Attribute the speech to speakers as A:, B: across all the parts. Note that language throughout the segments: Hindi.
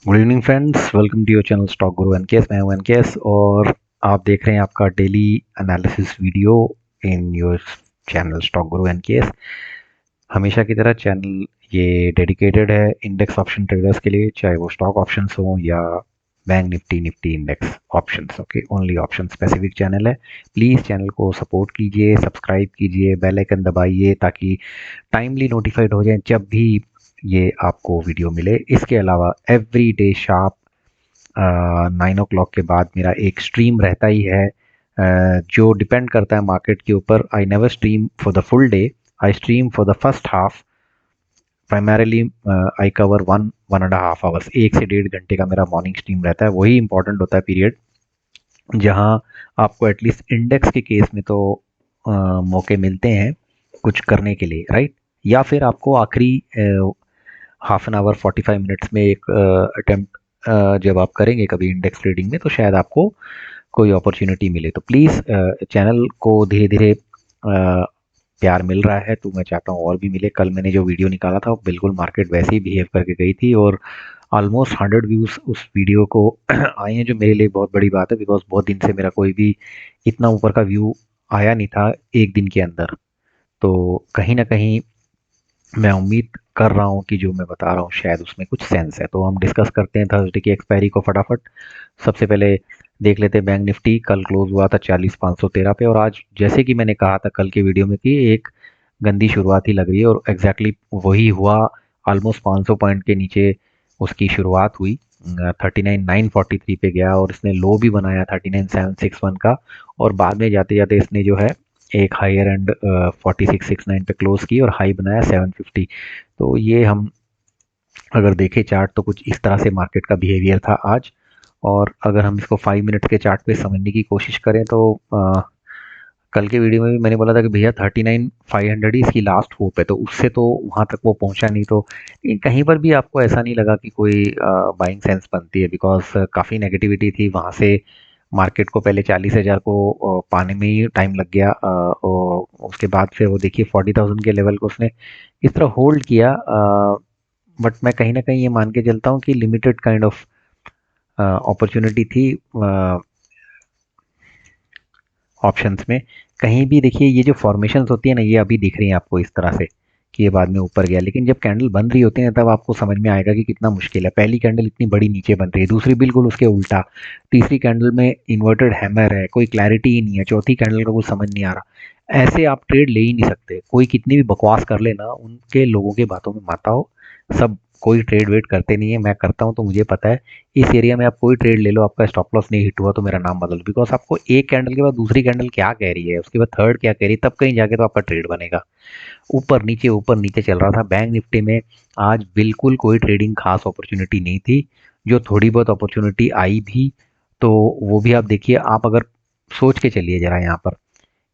A: Good evening friends, welcome to your channel stock guru NKS. मैं हूं एनकेएस और आप देख रहे हैं आपका daily analysis video in your channel stock guru NKS. हमेशा की तरह चैनल ये डेडिकेटेड है इंडेक्स ऑप्शन ट्रेडर्स के लिए, चाहे वो स्टॉक ऑप्शंस हो या bank Nifty Nifty index options. Okay, only option specific channel है। प्लीज़ चैनल को सपोर्ट कीजिए, सब्सक्राइब कीजिए, बेल आइकन दबाइए ताकि टाइमली नोटिफाइड हो जाए जब भी ये आपको वीडियो मिले। इसके अलावा एवरी डे शार्प 9 o'clock के बाद मेरा एक स्ट्रीम रहता ही है, जो डिपेंड करता है मार्केट के ऊपर। I never stream for the full day, I stream for the first half. Primarily I cover 1.5 hours, 1 से 1.5 घंटे का मेरा मॉर्निंग स्ट्रीम रहता है। वही इंपॉर्टेंट होता है पीरियड जहां आपको एटलीस्ट इंडेक्स के केस में तो मौके मिलते हैं कुछ करने के लिए, राइट। या फिर आपको आखिरी हाफ एन आवर 45 मिनट्स में एक अटेम्प्ट जब आप करेंगे कभी इंडेक्स ट्रेडिंग में, तो शायद आपको कोई अपॉर्चुनिटी मिले। तो प्लीज़ चैनल को धीरे धीरे प्यार मिल रहा है तो मैं चाहता हूँ और भी मिले। कल मैंने जो वीडियो निकाला था बिल्कुल मार्केट वैसे ही बिहेव करके गई थी और ऑलमोस्ट 100 व्यूज़ उस वीडियो को आए हैं, जो मेरे लिए बहुत बड़ी बात है बिकॉज बहुत दिन से मेरा कोई भी इतना ऊपर का व्यू आया नहीं था एक दिन के अंदर। तो कहीं ना कहीं मैं उम्मीद कर रहा हूँ कि जो मैं बता रहा हूँ शायद उसमें कुछ सेंस है। तो हम डिस्कस करते हैं थर्सडे की एक्सपायरी को फटाफट। सबसे पहले देख लेते हैं बैंक निफ्टी। कल क्लोज हुआ था 40,513 पे और आज जैसे कि मैंने कहा था कल के वीडियो में कि एक गंदी शुरुआत ही लग रही है और एग्जैक्टली वही हुआ। ऑलमोस्ट 500 पॉइंट के नीचे उसकी शुरुआत हुई, 39,943 पे गया और इसने लो भी बनाया 39,761 का और बाद में जाते जाते इसने जो है एक हायर एंड 4669 पे क्लोज की और हाई बनाया 750। तो ये हम अगर देखें चार्ट तो कुछ इस तरह से मार्केट का बिहेवियर था आज। और अगर हम इसको 5 मिनट के चार्ट पे समझने की कोशिश करें तो कल के वीडियो में भी मैंने बोला था कि भैया 39,500 ही इसकी लास्ट होप है, तो उससे तो वहां तक वो पहुंचा नहीं। तो कहीं पर भी आपको ऐसा नहीं लगा कि कोई बाइंग सेंस बनती है, बिकॉज काफ़ी नेगेटिविटी थी वहां से। मार्केट को पहले 40,000 को पाने में ही टाइम लग गया और उसके बाद फिर वो देखिए 40,000 के लेवल को उसने इस तरह होल्ड किया। बट मैं कहीं ना कहीं ये मान के चलता हूँ कि लिमिटेड काइंड ऑफ अपॉर्चुनिटी थी ऑप्शंस में। कहीं भी देखिए ये जो फॉर्मेशंस होती है ना, ये अभी दिख रही हैं आपको इस तरह से कि ये बाद में ऊपर गया, लेकिन जब कैंडल बन रही होती है तब आपको समझ में आएगा कि कितना मुश्किल है। पहली कैंडल इतनी बड़ी नीचे बन रही है, दूसरी बिल्कुल उसके उल्टा, तीसरी कैंडल में इन्वर्टेड हैमर है, कोई क्लैरिटी ही नहीं है, चौथी कैंडल का कुछ समझ नहीं आ रहा। ऐसे आप ट्रेड ले ही नहीं सकते। कोई कितनी भी बकवास कर लेना, उनके लोगों के बातों में मत आओ। सब कोई ट्रेड वेट करते नहीं है, मैं करता हूँ तो मुझे पता है। इस एरिया में आप कोई ट्रेड ले लो, आपका स्टॉप लॉस नहीं हिट हुआ तो मेरा नाम बदल दो, बिकॉज आपको एक कैंडल के बाद दूसरी कैंडल क्या कह रही है, उसके बाद थर्ड क्या कह रही है, तब कहीं जाके तो आपका ट्रेड बनेगा। ऊपर नीचे चल रहा था बैंक निफ्टी में। आज बिल्कुल कोई ट्रेडिंग खास अपॉर्चुनिटी नहीं थी। जो थोड़ी बहुत अपॉर्चुनिटी आई भी तो वो भी आप देखिए, आप अगर सोच के चलिए जरा यहाँ पर,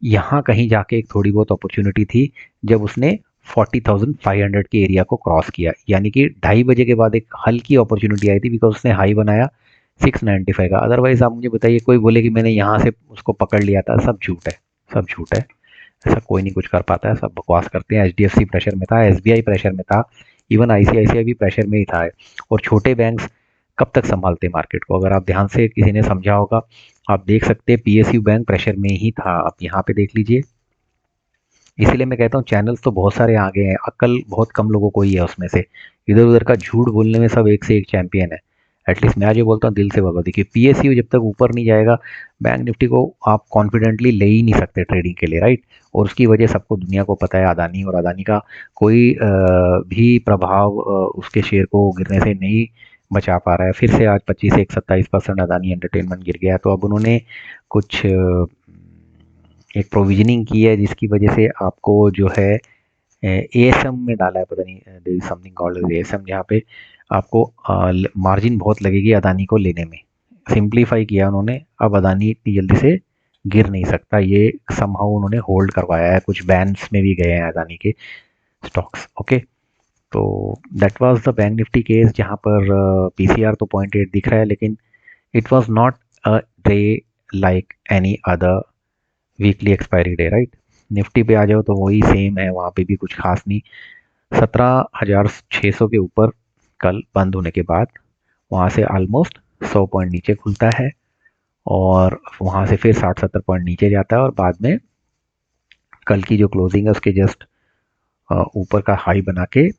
A: यहाँ कहीं जाके एक थोड़ी बहुत अपॉर्चुनिटी थी जब उसने 40,500 के एरिया को क्रॉस किया, यानी कि 2:30 बजे के बाद एक हल्की अपॉर्चुनिटी आई थी बिकॉज उसने हाई बनाया 695 का। अदरवाइज आप मुझे बताइए, कोई बोले कि मैंने यहाँ से उसको पकड़ लिया था, सब झूठ है, सब झूठ है। ऐसा कोई नहीं कुछ कर पाता है, सब बकवास करते हैं। एचडीएफसी प्रेशर में था, एसबीआई प्रेशर में था, इवन आईसीआईसीआई भी प्रेशर में ही था। और छोटे बैंक्स कब तक संभालते मार्केट को? अगर आप ध्यान से किसी ने समझा होगा, आप देख सकते हैं पीएसयू बैंक प्रेशर में ही था, आप यहाँ पे देख लीजिए। इसीलिए मैं कहता हूँ चैनल्स तो बहुत सारे आगे हैं, अक्ल बहुत कम लोगों को ही है उसमें से। इधर उधर का झूठ बोलने में सब एक से एक चैंपियन है। एटलीस्ट मैं आज ये बोलता हूँ दिल से बाबा, देखिए पीएसयू जब तक ऊपर नहीं जाएगा, बैंक निफ्टी को आप कॉन्फिडेंटली ले ही नहीं सकते ट्रेडिंग के लिए, राइट। और उसकी वजह सबको दुनिया को पता है, अदानी, और अदानी का कोई भी प्रभाव उसके शेयर को गिरने से नहीं बचा पा रहा है। फिर से आज 25 से 27% अदानी एंटरटेनमेंट गिर गया। तो अब उन्होंने कुछ एक प्रोविजनिंग की है जिसकी वजह से आपको जो है एएसएम में डाला है, पता नहीं there is something called ASM, जहाँ पे आपको मार्जिन बहुत लगेगी अदानी को लेने में। सिंप्लीफाई किया उन्होंने, अब अदानी इतनी जल्दी से गिर नहीं सकता, ये समहाउ उन्होंने होल्ड करवाया है। कुछ बैंड्स में भी गए हैं अदानी के स्टॉक्स। ओके, तो that was the bank Nifty case, जहाँ पर पीसीआर तो 0.8 दिख रहा है, लेकिन it was not a day like any other weekly expiry day, right. Nifty पे आ जाओ तो वही सेम है, वहाँ पे भी कुछ खास नहीं। 17,600 के ऊपर कल बंद होने के बाद वहाँ से ऑलमोस्ट 100 पॉइंट नीचे खुलता है और वहाँ से फिर 60-70 पॉइंट नीचे जाता है और बाद में कल की जो क्लोजिंग है उसके जस्ट ऊपर का हाई बना के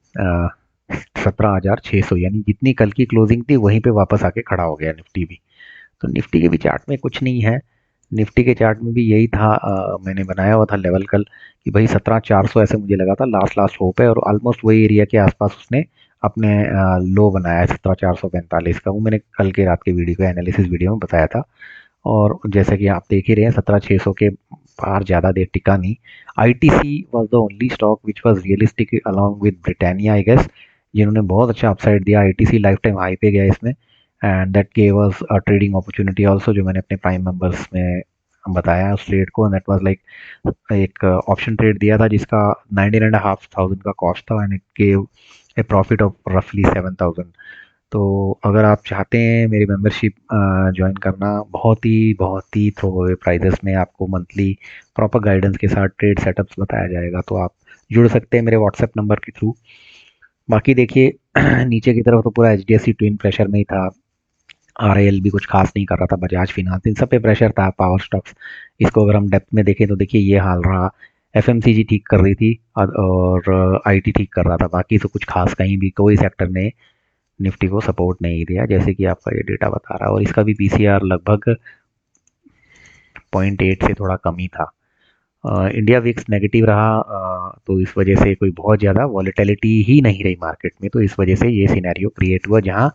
A: 17,600 यानी जितनी कल की क्लोजिंग थी वहीं पे वापस आके खड़ा हो गया निफ्टी भी। तो निफ्टी के भी चार्ट में कुछ नहीं है। निफ्टी के चार्ट में भी यही था, मैंने बनाया हुआ था लेवल कल कि भाई 17,400 ऐसे मुझे लगा था लास्ट होप है और ऑलमोस्ट वही एरिया के आसपास उसने अपने लो बनाया है 17,445 का। वो मैंने कल के रात के वीडियो को एनालिसिस वीडियो में बताया था और जैसा कि आप देख ही रहे हैं 17,600 के पार ज़्यादा देर टिका नहीं। ITC was the only stock which was realistic along with Britannia I guess, जिन्होंने बहुत अच्छा अपसाइड दिया। आईटीसी लाइफ टाइम हाई पे गया इसमें and that gave us a trading opportunity also, जो मैंने अपने प्राइम मेंबर्स में बताया उस ट्रेड को। दैट वाज लाइक एक ऑप्शन ट्रेड दिया था जिसका 19,500 का कॉस्ट था and it gave a profit of रफली 7,000। तो अगर आप चाहते हैं मेरी मेंबरशिप ज्वाइन करना, बहुत ही थ्रो अवे प्राइजेस में आपको मंथली प्रॉपर गाइडेंस के साथ ट्रेड सेटअप्स बताया जाएगा, तो आप जुड़ सकते हैं मेरे व्हाट्सएप नंबर के थ्रू। बाकी देखिए नीचे की तरफ तो पूरा एचडीएफसी ट्विन प्रेशर में ही था, आरएल भी कुछ खास नहीं कर रहा था, बजाज फिनांस, इन सब पे प्रेशर था, पावर स्टॉक्स। इसको अगर हम डेप्थ में देखें तो देखिए ये हाल रहा। एफएमसीजी ठीक कर रही थी और आईटी ठीक कर रहा था, बाकी तो कुछ खास कहीं भी कोई सेक्टर ने निफ्टी को सपोर्ट नहीं दिया, जैसे कि आपका ये डेटा बता रहा है। और इसका भी पीसीआर लगभग 0.8 से थोड़ा कम ही था। इंडिया विक्स नेगेटिव रहा, तो इस वजह से कोई बहुत ज़्यादा वॉलेटिलिटी ही नहीं रही मार्केट में, तो इस वजह से ये सिनेरियो क्रिएट हुआ जहां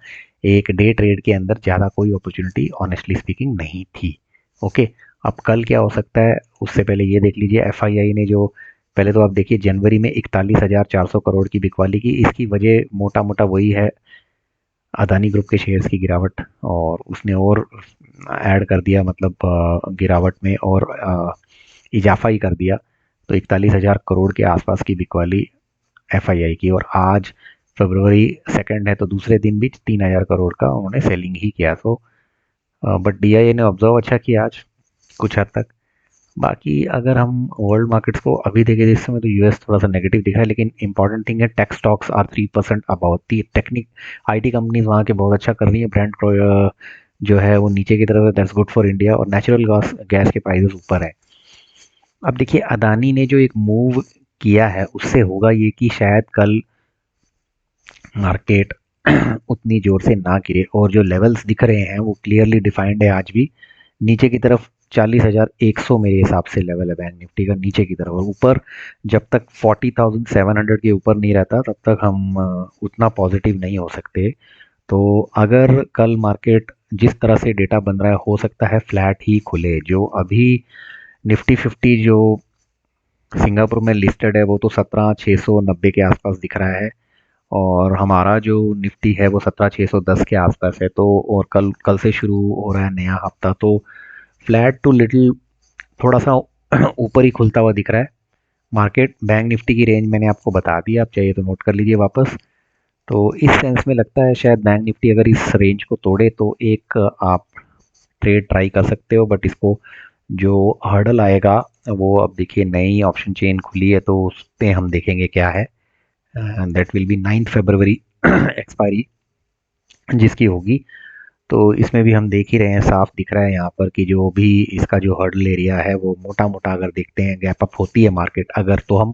A: एक डे ट्रेड के अंदर ज़्यादा कोई अपॉर्चुनिटी ऑनेस्टली स्पीकिंग नहीं थी। ओके, अब कल क्या हो सकता है उससे पहले ये देख लीजिए। एफआईआई ने जो पहले तो आप देखिए जनवरी में 41,400 करोड़ की बिकवाली की, इसकी वजह मोटा मोटा वही है अदानी ग्रुप के शेयर्स की गिरावट, और उसने और ऐड कर दिया मतलब गिरावट में और इजाफा ही कर दिया। तो 41,000 करोड़ के आसपास की बिकवाली एफआईआई की, और आज फरवरी 2 है तो दूसरे दिन भी 3,000 करोड़ का उन्होंने सेलिंग ही किया। तो बट डीआईए ने ऑब्जर्व अच्छा किया आज कुछ हद तक। बाकी अगर हम वर्ल्ड मार्केट्स को अभी देखें इस समय तो यूएस थोड़ा सा नेगेटिव दिखा है, लेकिन इंपॉर्टेंट थिंग है tech stocks are 3% about the technique. IT companies वहाँ के बहुत अच्छा कर रही है। ब्रांड जो है वो नीचे की तरफ है, दैट्स गुड फॉर इंडिया, और नेचुरल गैस गैस के प्राइसेस ऊपर है। अब देखिए अदानी ने जो एक मूव किया है उससे होगा ये कि शायद कल मार्केट उतनी जोर से ना गिरे, और जो लेवल्स दिख रहे हैं वो क्लियरली डिफाइंड है आज भी। नीचे की तरफ 40,100 मेरे हिसाब से लेवल है बैंक निफ्टी का नीचे की तरफ, और ऊपर जब तक 40,700 के ऊपर नहीं रहता तब तक हम उतना पॉजिटिव नहीं हो सकते। तो अगर कल मार्केट जिस तरह से डेटा बन रहा है हो सकता है फ्लैट ही खुले। जो अभी निफ्टी 50 जो सिंगापुर में लिस्टेड है वो तो 17,690 के आसपास दिख रहा है, और हमारा जो निफ्टी है वो 17,610 के आसपास है। तो और कल कल से शुरू हो रहा है नया हफ्ता, तो फ्लैट टू लिटिल थोड़ा सा ऊपर ही खुलता हुआ दिख रहा है मार्केट। बैंक निफ्टी की रेंज मैंने आपको बता दी, आप चाहिए तो नोट कर लीजिए वापस। तो इस सेंस में लगता है शायद बैंक निफ्टी अगर इस रेंज को तोड़े तो एक आप ट्रेड ट्राई कर सकते हो, बट इसको जो हर्डल आएगा वो अब देखिए नई ऑप्शन चेन खुली है तो उस पर हम देखेंगे क्या है। That will be 9 February expiry जिसकी होगी। तो इसमें भी हम देख ही रहे हैं, साफ दिख रहा है यहाँ पर कि जो भी इसका जो हर्डल एरिया है वो मोटा मोटा अगर देखते हैं गैप अप होती है मार्केट अगर, तो हम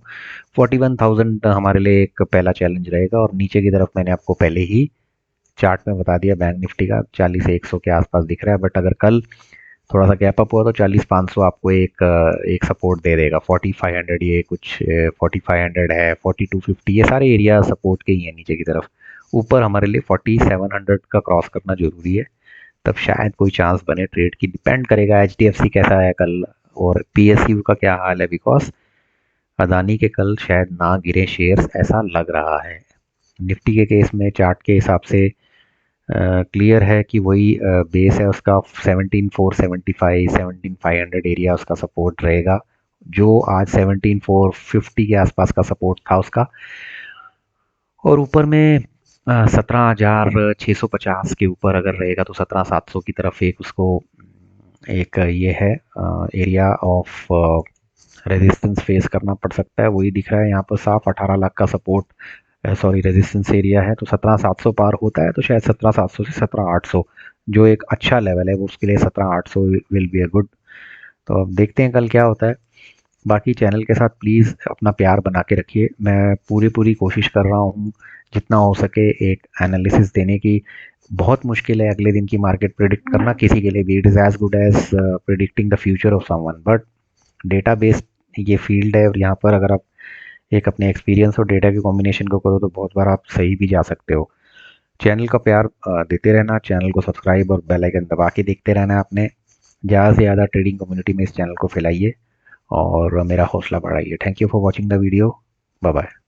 A: 41,000 हमारे लिए एक पहला चैलेंज रहेगा। और नीचे की तरफ मैंने आपको पहले ही चार्ट में बता दिया बैंक निफ्टी का 40,100 के आसपास दिख रहा है, बट अगर कल थोड़ा सा गैप अप हुआ तो 40,500 आपको एक सपोर्ट दे देगा। 4,500 ये कुछ 4,500 है, 4,250 ये सारे एरिया सपोर्ट के ही हैं नीचे की तरफ। ऊपर हमारे लिए 4,700 का क्रॉस करना जरूरी है, तब शायद कोई चांस बने ट्रेड की। डिपेंड करेगा एचडीएफसी कैसा है कल और पीएसयू का क्या हाल है, बिकॉज अदानी के कल शायद ना गिरे शेयर्स ऐसा लग रहा है। निफ्टी के केस में चार्ट के हिसाब से क्लियर है कि वही बेस है उसका 17,475 17,500 एरिया उसका सपोर्ट रहेगा, जो आज 17,450 के आसपास का सपोर्ट था उसका। और ऊपर में 17,650 के ऊपर अगर रहेगा तो 17,700 की तरफ एक उसको एक ये है एरिया ऑफ रेजिस्टेंस फेस करना पड़ सकता है। वही दिख रहा है यहाँ पर साफ 18 लाख का सपोर्ट सॉरी रेजिस्टेंस एरिया है, तो 17,700 पार होता है तो शायद 17,700 से 17,800 जो एक अच्छा लेवल है वो उसके लिए 17,800 विल बी अ गुड। तो अब देखते हैं कल क्या होता है। बाकी चैनल के साथ प्लीज़ अपना प्यार बना के रखिए। मैं पूरी पूरी कोशिश कर रहा हूँ जितना हो सके एक एनालिसिस देने की। बहुत मुश्किल है अगले दिन की मार्केट प्रिडिक्ट करना किसी के लिए भी। It is as good as predicting the future of someone, but data based ये फील्ड है और यहाँ पर अगर आप एक अपने एक्सपीरियंस और डेटा के कॉम्बिनेशन को करो तो बहुत बार आप सही भी जा सकते हो। चैनल का प्यार देते रहना, चैनल को सब्सक्राइब और बेल आइकन दबा के देखते रहना। आपने ज़्यादा से ज़्यादा ट्रेडिंग कम्युनिटी में इस चैनल को फैलाइए और मेरा हौसला बढ़ाइए। Thank you for watching the video. Bye bye.